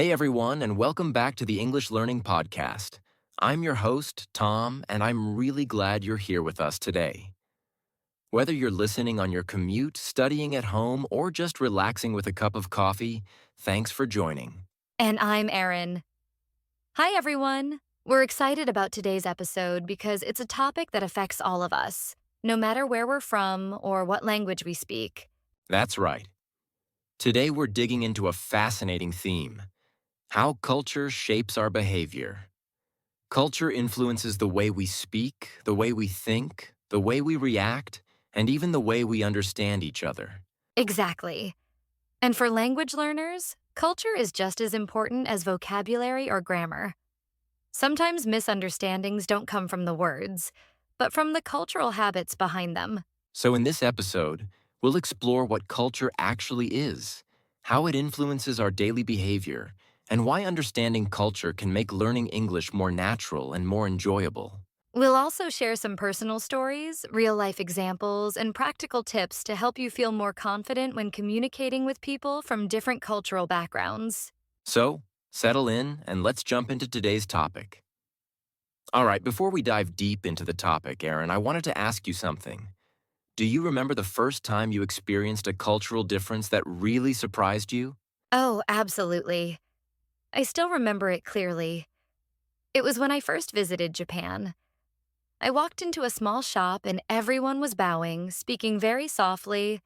Hey everyone, and welcome back to the English Learning Podcast. I'm your host, Tom, and I'm really glad you're here with us today. Whether you're listening on your commute, studying at home, or just relaxing with a cup of coffee, thanks for joining. And I'm Erin. Hi, everyone. We're excited about today's episode because it's a topic that affects all of us, no matter where we're from or what language we speak. That's right. Today we're digging into a fascinating theme: how culture shapes our behavior. Culture influences the way we speak, the way we think, the way we react, and even the way we understand each other. Exactly. And for language learners, culture is just as important as vocabulary or grammar. Sometimes misunderstandings don't come from the words, but from the cultural habits behind them. So, in this episode, we'll explore what culture actually is, how it influences our daily behavior, and why understanding culture can make learning English more natural and more enjoyable. We'll also share some personal stories, real life examples, and practical tips to help you feel more confident when communicating with people from different cultural backgrounds. So, settle in and let's jump into today's topic. All right, before we dive deep into the topic, Erin, I wanted to ask you something. Do you remember the first time you experienced a cultural difference that really surprised you? Oh, absolutely. I still remember it clearly. It was when I first visited Japan. I walked into a small shop and everyone was bowing, speaking very softly,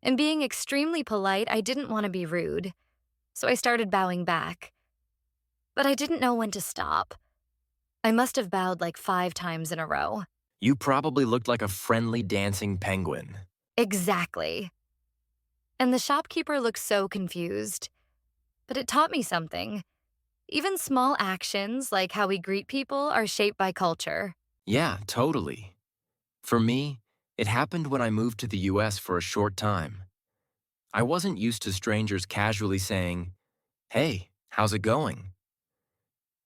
and being extremely polite. I didn't want to be rude, so I started bowing back. But I didn't know when to stop. I must have bowed like 5 times in a row. You probably looked like a friendly dancing penguin. Exactly. And the shopkeeper looked so confused. But it taught me something. Even small actions, like how we greet people, are shaped by culture. Yeah, totally. For me, it happened when I moved to the US for a short time. I wasn't used to strangers casually saying, "Hey, how's it going?"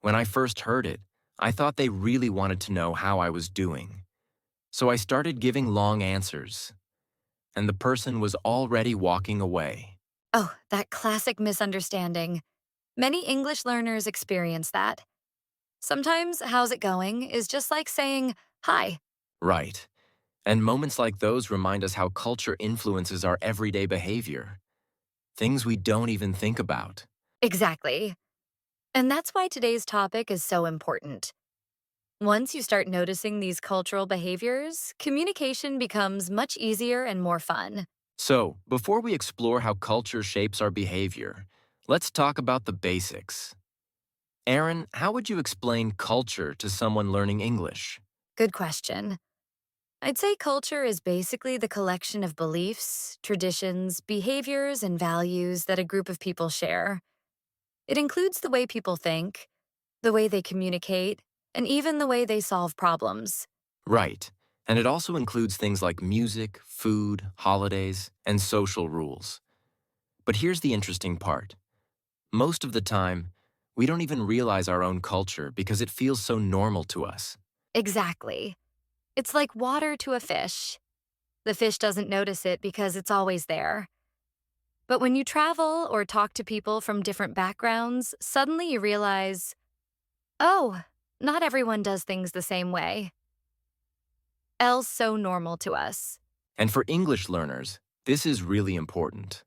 When I first heard it, I thought they really wanted to know how I was doing. So I started giving long answers, and the person was already walking away. Oh, that classic misunderstanding. Many English learners experience that. Sometimes, how's it going is just like saying, hi. Right. And moments like those remind us how culture influences our everyday behavior, things we don't even think about. Exactly. And that's why today's topic is so important. Once you start noticing these cultural behaviors, communication becomes much easier and more fun. So, before we explore how culture shapes our behavior, let's talk about the basics. Aaron, how would you explain culture to someone learning English? Good question. I'd say culture is basically the collection of beliefs, traditions, behaviors, and values that a group of people share. It includes the way people think, the way they communicate, and even the way they solve problems. Right. And it also includes things like music, food, holidays, and social rules. But here's the interesting part. Most of the time, we don't even realize our own culture because it feels so normal to us. Exactly. It's like water to a fish. The fish doesn't notice it because it's always there. But when you travel or talk to people from different backgrounds, suddenly you realize, oh, not everyone does things the same way. L's so normal to us. And for English learners, this is really important.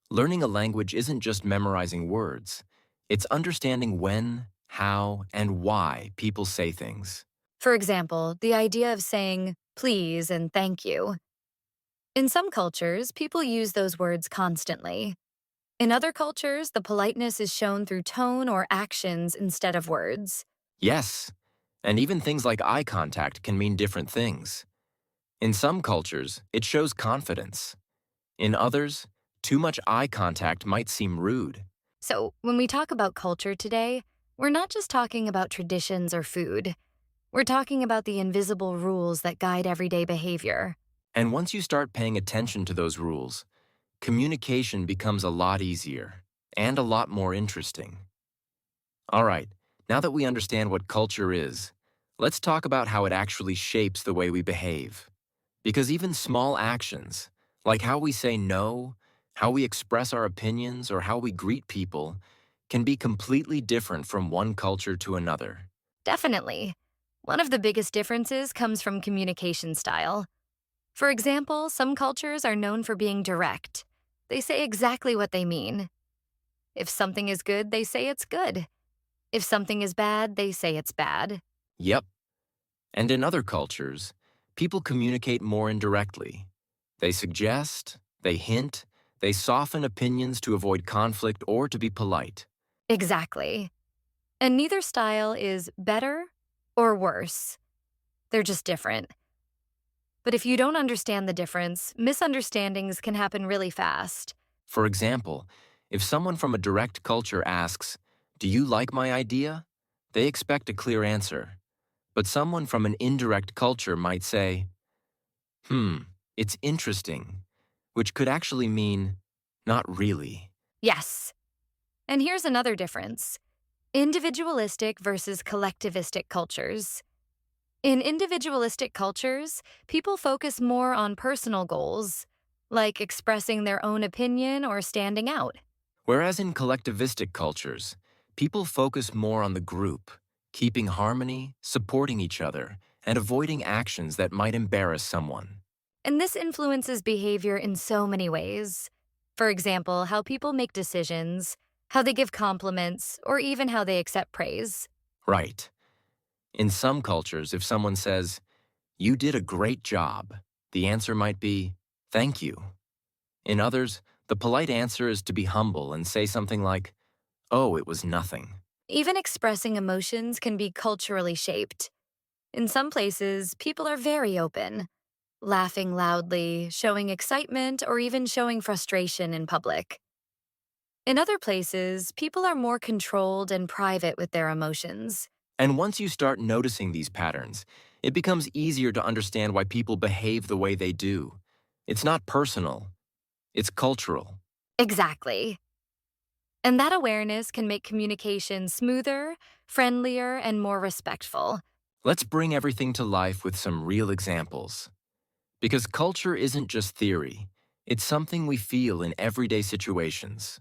Learning a language isn't just memorizing words, it's understanding when, how, and why people say things. For example, the idea of saying please and thank you. In some cultures, people use those words constantly. In other cultures, the politeness is shown through tone or actions instead of words. Yes, and even things like eye contact can mean different things. In some cultures, it shows confidence. In others, too much eye contact might seem rude. So, when we talk about culture today, we're not just talking about traditions or food. We're talking about the invisible rules that guide everyday behavior. And once you start paying attention to those rules, communication becomes a lot easier and a lot more interesting. All right, now that we understand what culture is, let's talk about how it actually shapes the way we behave. Because even small actions, like how we say no, how we express our opinions, or how we greet people, can be completely different from one culture to another. Definitely. One of the biggest differences comes from communication style. For example, some cultures are known for being direct. They say exactly what they mean. If something is good, they say it's good. If something is bad, they say it's bad. Yep. And in other cultures, people communicate more indirectly. They suggest, they hint, they soften opinions to avoid conflict or to be polite. Exactly. And neither style is better or worse. They're just different. But if you don't understand the difference, misunderstandings can happen really fast. For example, if someone from a direct culture asks, "Do you like my idea?" they expect a clear answer. But someone from an indirect culture might say, "Hmm, it's interesting," which could actually mean, "Not really." Yes. And here's another difference: individualistic versus collectivistic cultures. In individualistic cultures, people focus more on personal goals, like expressing their own opinion or standing out. Whereas in collectivistic cultures, people focus more on the group, keeping harmony, supporting each other, and avoiding actions that might embarrass someone. And this influences behavior in so many ways. For example, how people make decisions, how they give compliments, or even how they accept praise. Right. In some cultures, if someone says, "You did a great job," the answer might be, "Thank you." In others, the polite answer is to be humble and say something like, "Oh, it was nothing." Even expressing emotions can be culturally shaped. In some places, people are very open, laughing loudly, showing excitement, or even showing frustration in public. In other places, people are more controlled and private with their emotions. And once you start noticing these patterns, it becomes easier to understand why people behave the way they do. It's not personal, it's cultural. Exactly. And that awareness can make communication smoother, friendlier, and more respectful. Let's bring everything to life with some real examples. Because culture isn't just theory, it's something we feel in everyday situations.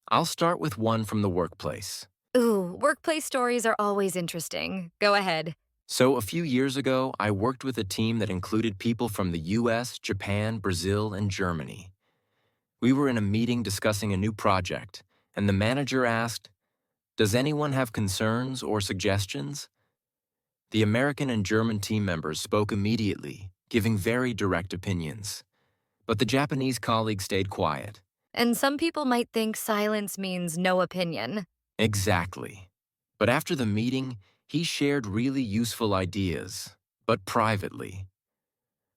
I'll start with one from the workplace. Ooh, workplace stories are always interesting. Go ahead. So, a few years ago, I worked with a team that included people from the US, Japan, Brazil, and Germany. We were in a meeting discussing a new project, and the manager asked, "Does anyone have concerns or suggestions?" The American and German team members spoke immediately, giving very direct opinions. But the Japanese colleague stayed quiet. And some people might think silence means no opinion. Exactly. But after the meeting, he shared really useful ideas, but privately.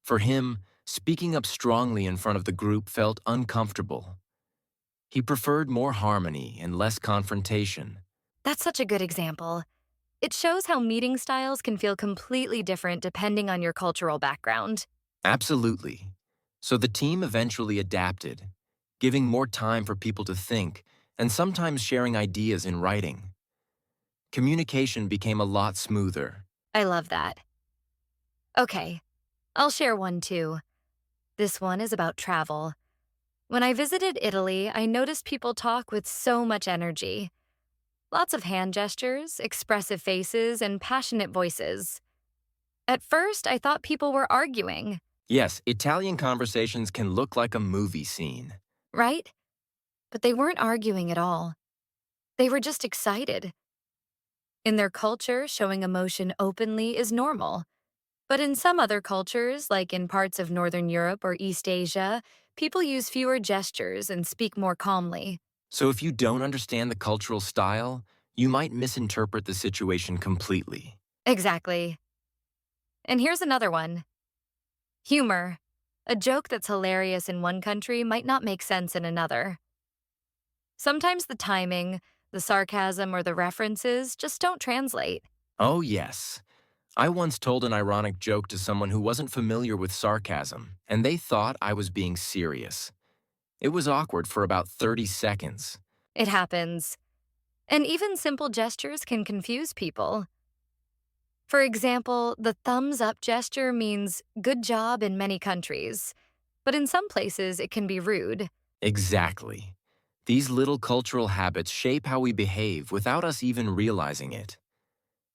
For him, speaking up strongly in front of the group felt uncomfortable. He preferred more harmony and less confrontation. That's such a good example. It shows how meeting styles can feel completely different depending on your cultural background. Absolutely. So the team eventually adapted, giving more time for people to think and sometimes sharing ideas in writing. Communication became a lot smoother. I love that. Okay, I'll share one too. This one is about travel. When I visited Italy, I noticed people talk with so much energy. Lots of hand gestures, expressive faces, and passionate voices. At first, I thought people were arguing, Yes, Italian conversations can look like a movie scene. right? But they weren't arguing at all. They were just excited. In their culture, showing emotion openly is normal. But in some other cultures, like in parts of Northern Europe or East Asia, people use fewer gestures and speak more calmly. So if you don't understand the cultural style, you might misinterpret the situation completely. Exactly. And here's another one: humor. A joke that's hilarious in one country might not make sense in another. Sometimes the timing, the sarcasm, or the references just don't translate. Oh, yes. I once told an ironic joke to someone who wasn't familiar with sarcasm, and they thought I was being serious. It was awkward for about 30 seconds. It happens. And even simple gestures can confuse people. For example, the thumbs up gesture means good job in many countries, but in some places it can be rude. Exactly. These little cultural habits shape how we behave without us even realizing it.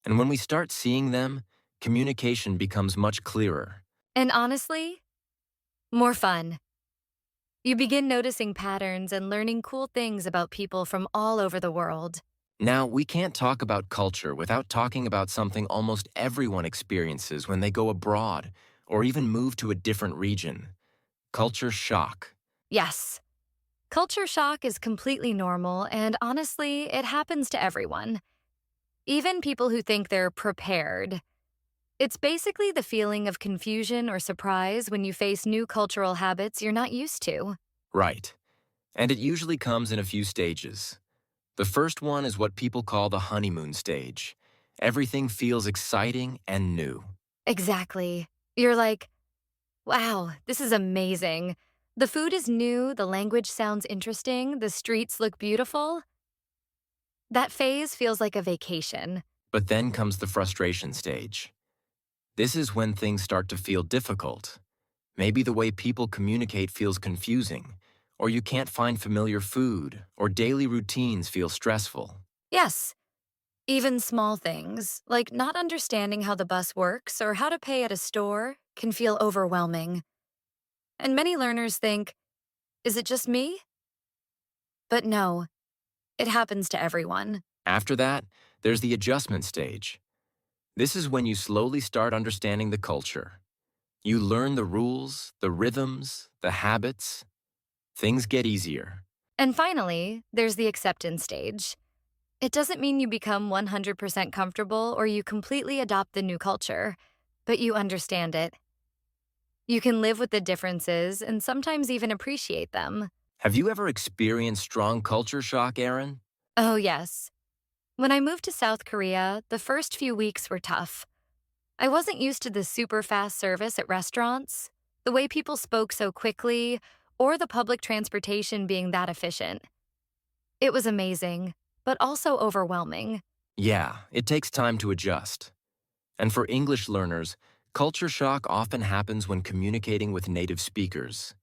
And when we start seeing them, communication becomes much clearer. And honestly, more fun. You begin noticing patterns and learning cool things about people from all over the world. Now, we can't talk about culture without talking about something almost everyone experiences when they go abroad or even move to a different region: culture shock. Yes, culture shock is completely normal, and honestly, it happens to everyone, even people who think they're prepared. It's basically the feeling of confusion or surprise when you face new cultural habits you're not used to. Right. And it usually comes in a few stages. The first one is what people call the honeymoon stage. Everything feels exciting and new. Exactly. You're like, wow, this is amazing. The food is new, the language sounds interesting, the streets look beautiful. That phase feels like a vacation. But then comes the frustration stage. This is when things start to feel difficult. Maybe the way people communicate feels confusing, or you can't find familiar food, or daily routines feel stressful. Yes, even small things, like not understanding how the bus works or how to pay at a store, can feel overwhelming. And many learners think, is it just me? But no, it happens to everyone. After that, there's the adjustment stage. This is when you slowly start understanding the culture. You learn the rules, the rhythms, the habits. Things get easier. And finally, there's the acceptance stage. It doesn't mean you become 100% comfortable or you completely adopt the new culture, but you understand it. You can live with the differences and sometimes even appreciate them. Have you ever experienced strong culture shock, Aaron? Oh, yes. When I moved to South Korea, the first few weeks were tough. I wasn't used to the super fast service at restaurants, the way people spoke so quickly, or the public transportation being that efficient. It was amazing, but also overwhelming. Yeah, it takes time to adjust. And for English learners, culture shock often happens when communicating with native speakers.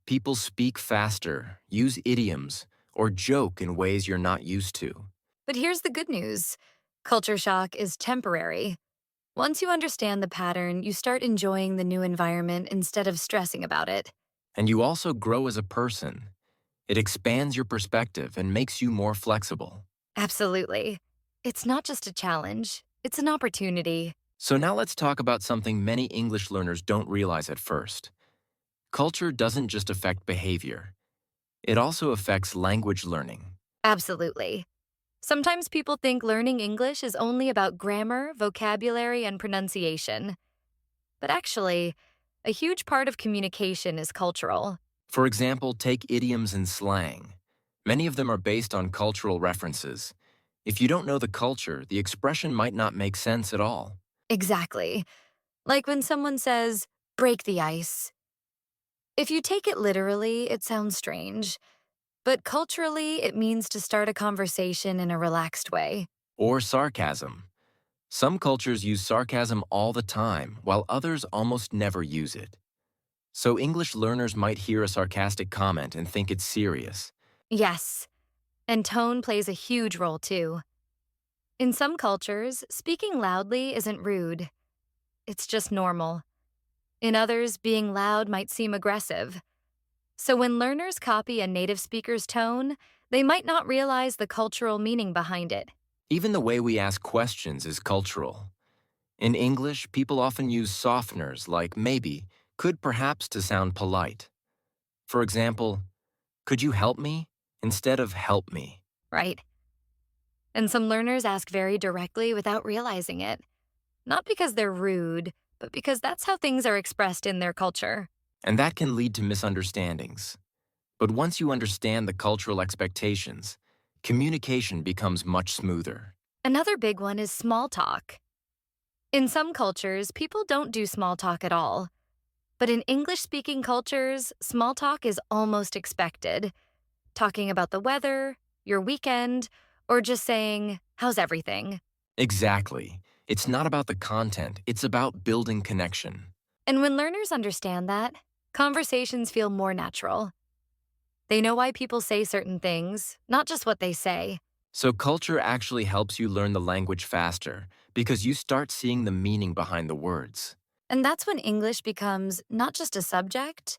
People speak faster, use idioms, or joke in ways you're not used to. But here's the good news: culture shock is temporary. Once you understand the pattern, you start enjoying the new environment instead of stressing about it. And you also grow as a person. It expands your perspective and makes you more flexible. Absolutely. It's not just a challenge, it's an opportunity. So now let's talk about something many English learners don't realize at first. Culture doesn't just affect behavior. It also affects language learning. Absolutely. Sometimes people think learning English is only about grammar, vocabulary, and pronunciation. But actually, a huge part of communication is cultural. For example, take idioms and slang. Many of them are based on cultural references. If you don't know the culture, the expression might not make sense at all. Exactly. Like when someone says, break the ice. If you take it literally, it sounds strange. But culturally, it means to start a conversation in a relaxed way. Or sarcasm. Some cultures use sarcasm all the time, while others almost never use it. So English learners might hear a sarcastic comment and think it's serious. Yes, and tone plays a huge role too. In some cultures, speaking loudly isn't rude, it's just normal. In others, being loud might seem aggressive. So when learners copy a native speaker's tone, they might not realize the cultural meaning behind it. Even the way we ask questions is cultural. In English, people often use softeners like maybe, could perhaps to sound polite. For example, could you help me? Instead of help me. Right? And some learners ask very directly without realizing it. Not because they're rude, but because that's how things are expressed in their culture. And that can lead to misunderstandings. But once you understand the cultural expectations, communication becomes much smoother. Another big one is small talk. In some cultures, people don't do small talk at all. But in English-speaking cultures, small talk is almost expected. Talking about the weather, your weekend, or just saying, how's everything? Exactly. It's not about the content, it's about building connection. And when learners understand that, conversations feel more natural. They know why people say certain things, not just what they say. So culture actually helps you learn the language faster because you start seeing the meaning behind the words. And that's when English becomes not just a subject,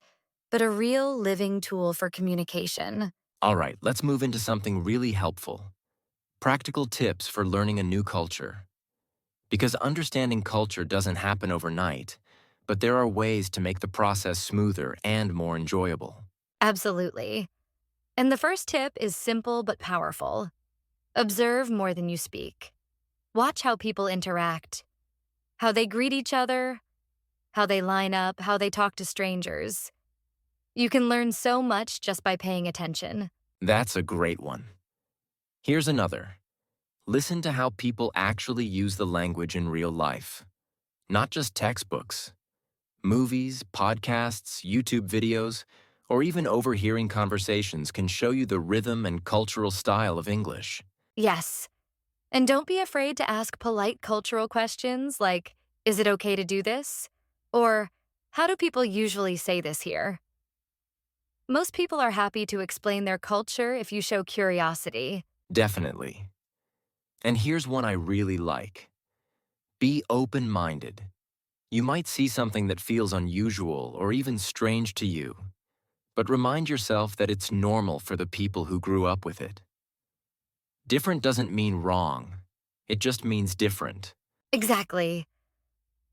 but a real living tool for communication. All right, let's move into something really helpful. Practical tips for learning a new culture. Because understanding culture doesn't happen overnight, but there are ways to make the process smoother and more enjoyable. Absolutely. And the first tip is simple but powerful. Observe more than you speak. Watch how people interact, how they greet each other, how they line up, how they talk to strangers. You can learn so much just by paying attention. That's a great one. Here's another. Listen to how people actually use the language in real life, not just textbooks. Movies, podcasts, YouTube videos, or even overhearing conversations can show you the rhythm and cultural style of English. Yes. And don't be afraid to ask polite cultural questions like, is it okay to do this? Or, how do people usually say this here? Most people are happy to explain their culture if you show curiosity. Definitely. And here's one I really like. Be open-minded. You might see something that feels unusual or even strange to you, but remind yourself that it's normal for the people who grew up with it. Different doesn't mean wrong. It just means different. Exactly.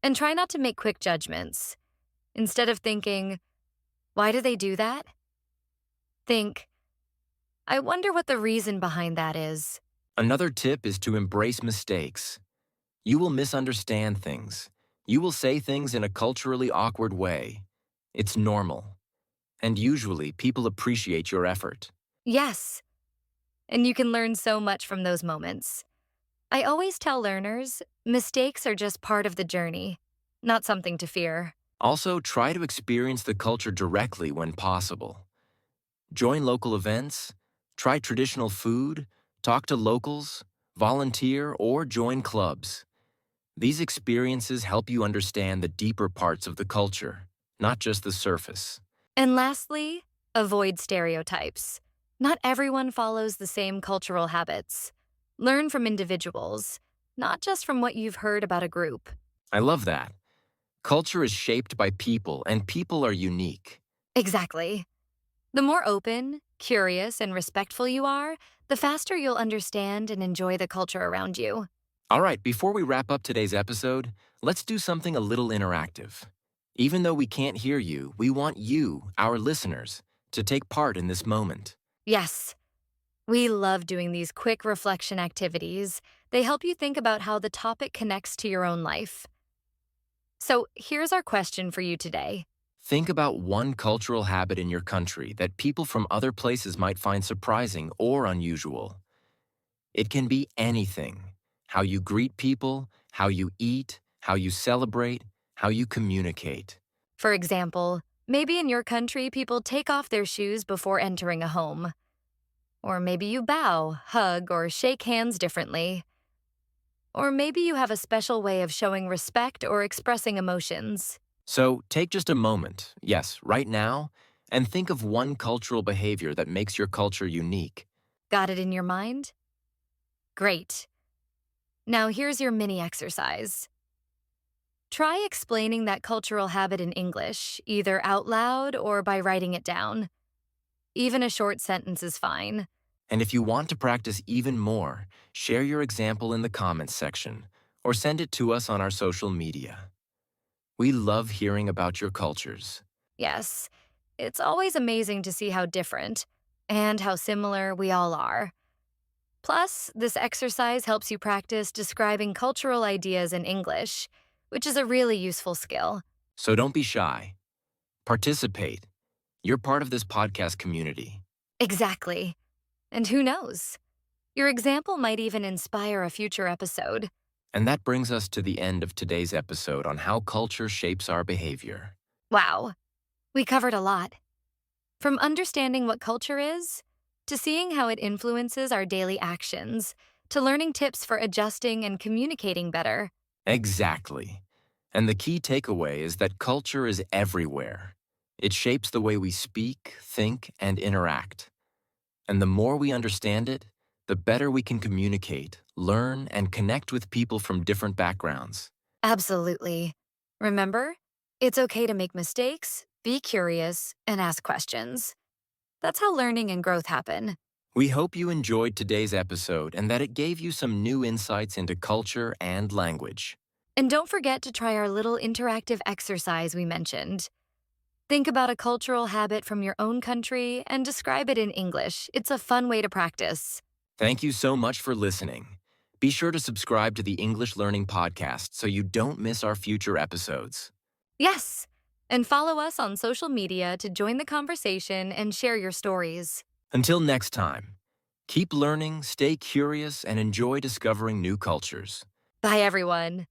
And try not to make quick judgments. Instead of thinking, why do they do that? Think, I wonder what the reason behind that is. Another tip is to embrace mistakes. You will misunderstand things. You will say things in a culturally awkward way. It's normal. And usually, people appreciate your effort. Yes, and you can learn so much from those moments. I always tell learners mistakes are just part of the journey, not something to fear. Also, try to experience the culture directly when possible. Join local events, try traditional food, talk to locals, volunteer, or join clubs. These experiences help you understand the deeper parts of the culture, not just the surface. And lastly, avoid stereotypes. Not everyone follows the same cultural habits. Learn from individuals, not just from what you've heard about a group. I love that. Culture is shaped by people, and people are unique. Exactly. The more open, curious, and respectful you are, the faster you'll understand and enjoy the culture around you. All right, before we wrap up today's episode, let's do something a little interactive. Even though we can't hear you, we want you, our listeners, to take part in this moment. Yes, we love doing these quick reflection activities. They help you think about how the topic connects to your own life. So here's our question for you today. Think about one cultural habit in your country that people from other places might find surprising or unusual. It can be anything: how you greet people, how you eat, how you celebrate, how you communicate. For example, maybe in your country people take off their shoes before entering a home. Or maybe you bow, hug, or shake hands differently. Or maybe you have a special way of showing respect or expressing emotions. So take just a moment, yes, right now, and think of one cultural behavior that makes your culture unique. Got it in your mind? Great. Now here's your mini exercise. Try explaining that cultural habit in English, either out loud or by writing it down. Even a short sentence is fine. And if you want to practice even more, share your example in the comments section or send it to us on our social media. We love hearing about your cultures. Yes, it's always amazing to see how different and how similar we all are. Plus, this exercise helps you practice describing cultural ideas in English, which is a really useful skill. So don't be shy. Participate. You're part of this podcast community. Exactly. And who knows? Your example might even inspire a future episode. And that brings us to the end of today's episode on how culture shapes our behavior. Wow, we covered a lot. From understanding what culture is, to seeing how it influences our daily actions, to learning tips for adjusting and communicating better. Exactly. And the key takeaway is that culture is everywhere. It shapes the way we speak, think, and interact. And the more we understand it, the better we can communicate, learn, and connect with people from different backgrounds. Absolutely. Remember, it's okay to make mistakes, be curious, and ask questions. That's how learning and growth happen. We hope you enjoyed today's episode and that it gave you some new insights into culture and language. And don't forget to try our little interactive exercise we mentioned. Think about a cultural habit from your own country and describe it in English. It's a fun way to practice. Thank you so much for listening. Be sure to subscribe to the English Learning Podcast so you don't miss our future episodes. Yes! And follow us on social media to join the conversation and share your stories. Until next time, keep learning, stay curious, and enjoy discovering new cultures. Bye, everyone.